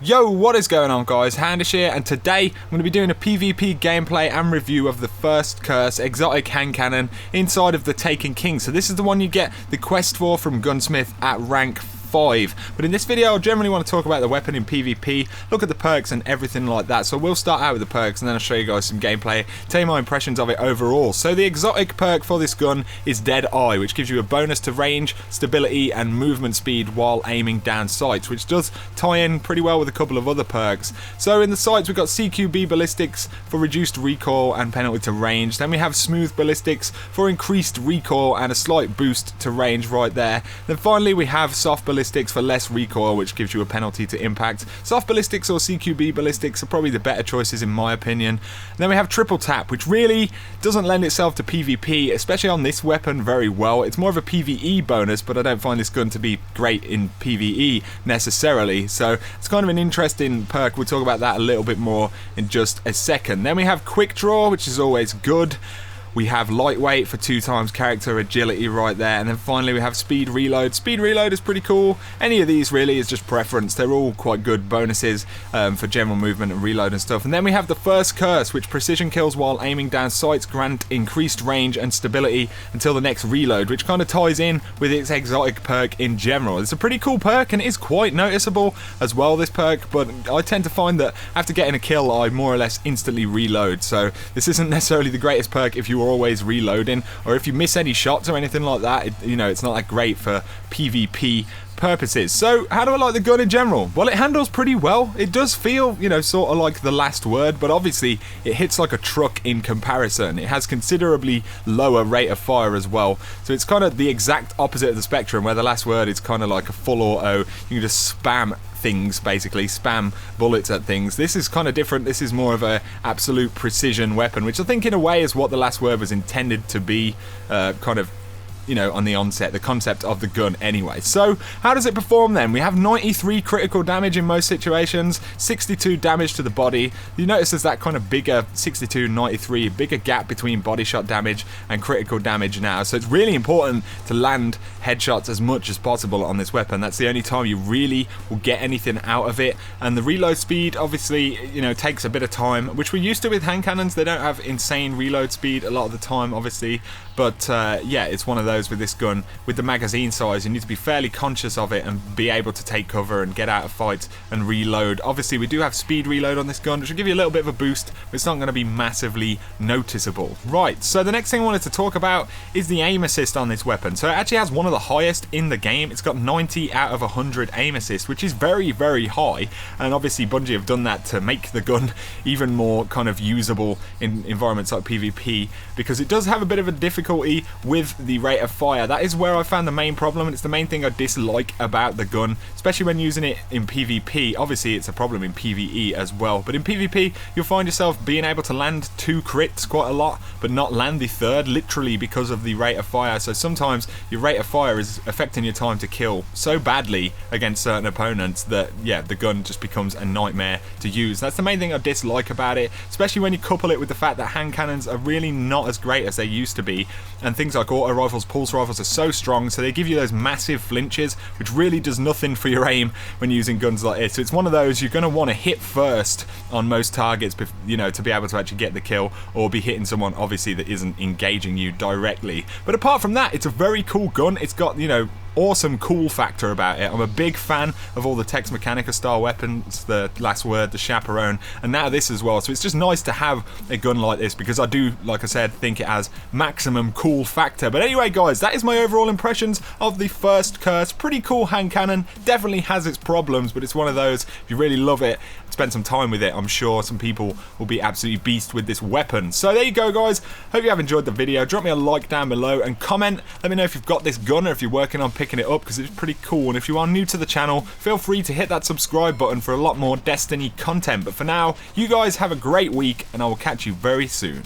Yo, what is going on guys, Handish here, and today I'm going to be doing a PvP gameplay and review of the first curse exotic hand cannon inside of the Taken King. So this is the one you get the quest for from Gunsmith at rank 5. But in this video I generally want to talk about the weapon in PvP, look at the perks and everything like that. So we'll start out with the perks and then I'll show you guys some gameplay, tell you my impressions of it overall. So the exotic perk for this gun is Dead Eye, which gives you a bonus to range, stability and movement speed while aiming down sights, which does tie in pretty well with a couple of other perks. So in the sights we've got CQB ballistics for reduced recoil and penalty to range. Then we have smooth ballistics for increased recoil and a slight boost to range right there. Then finally we have soft ballistics for less recoil, which gives you a penalty to impact. Soft ballistics or CQB ballistics are probably the better choices in my opinion. And then we have triple tap, which really doesn't lend itself to PvP, especially on this weapon very well. It's more of a PvE bonus, but I don't find this gun to be great in PvE necessarily. So it's kind of an interesting perk. We'll talk about that a little bit more in just a second. Then we have quick draw, which is always good. We have lightweight for 2 times character agility right there, and then finally we have speed reload. Speed reload is pretty cool. Any of these really is just preference. They're all quite good bonuses for general movement and reload and stuff. And then we have the first curse, which precision kills while aiming down sights grant increased range and stability until the next reload, which kind of ties in with its exotic perk in general. It's a pretty cool perk and it is quite noticeable as well, this perk, but I tend to find that after getting a kill I more or less instantly reload, so this isn't necessarily the greatest perk if you always reloading, or if you miss any shots or anything like that. It's not that great for PvP purposes. So how do I like the gun in general? Well, it handles pretty well. It does feel, sort of like the last word, but obviously it hits like a truck in comparison. It has considerably lower rate of fire as well, so it's kind of the exact opposite of the spectrum, where the last word is kind of like a full auto. You can just spam things, basically spam bullets at things. This is kind of different. This is more of a absolute precision weapon, which I think in a way is what the last word was intended to be, on the onset, the concept of the gun anyway. So how does it perform then? We have 93 critical damage in most situations, 62 damage to the body. You notice there's that kind of bigger 62, 93, bigger gap between body shot damage and critical damage now. So it's really important to land headshots as much as possible on this weapon. That's the only time you really will get anything out of it. And the reload speed obviously, takes a bit of time, which we're used to with hand cannons. They don't have insane reload speed a lot of the time, obviously. But yeah, it's one of those with this gun. With the magazine size, you need to be fairly conscious of it and be able to take cover and get out of fights and reload. Obviously, we do have speed reload on this gun, which will give you a little bit of a boost, but it's not going to be massively noticeable. Right, so the next thing I wanted to talk about is the aim assist on this weapon. So it actually has one of the highest in the game. It's got 90 out of 100 aim assist, which is very, very high. And obviously, Bungie have done that to make the gun even more kind of usable in environments like PvP, because it does have a bit of a difficulty with the rate of fire. That is where I found the main problem, and it's the main thing I dislike about the gun, especially when using it in PvP. Obviously it's a problem in PvE as well, but in PvP you'll find yourself being able to land 2 crits quite a lot, but not land the 3rd, literally because of the rate of fire. So sometimes your rate of fire is affecting your time to kill so badly against certain opponents that, yeah, the gun just becomes a nightmare to use. That's the main thing I dislike about it, especially when you couple it with the fact that hand cannons are really not as great as they used to be, and things like auto rifles, pulse rifles are so strong, so they give you those massive flinches, which really does nothing for your aim when using guns like this. So it's one of those you're going to want to hit first on most targets, to be able to actually get the kill, or be hitting someone obviously that isn't engaging you directly. But apart from that, it's a very cool gun. It's got, awesome cool factor about it. I'm a big fan of all the Tex Mechanica style weapons, the last word, the chaperone, and now this as well. So it's just nice to have a gun like this, because I do, like I said, think it has maximum cool factor. But anyway guys, that is my overall impressions of the first curse. Pretty cool hand cannon, definitely has its problems, but it's one of those, if you really love it, spend some time with it, I'm sure some people will be absolutely beast with this weapon. So there you go guys, hope you have enjoyed the video. Drop me a like down below and comment, let me know if you've got this gun or if you're working on picking it up, because it's pretty cool. And if you are new to the channel, feel free to hit that subscribe button for a lot more Destiny content. But for now, you guys have a great week and I will catch you very soon.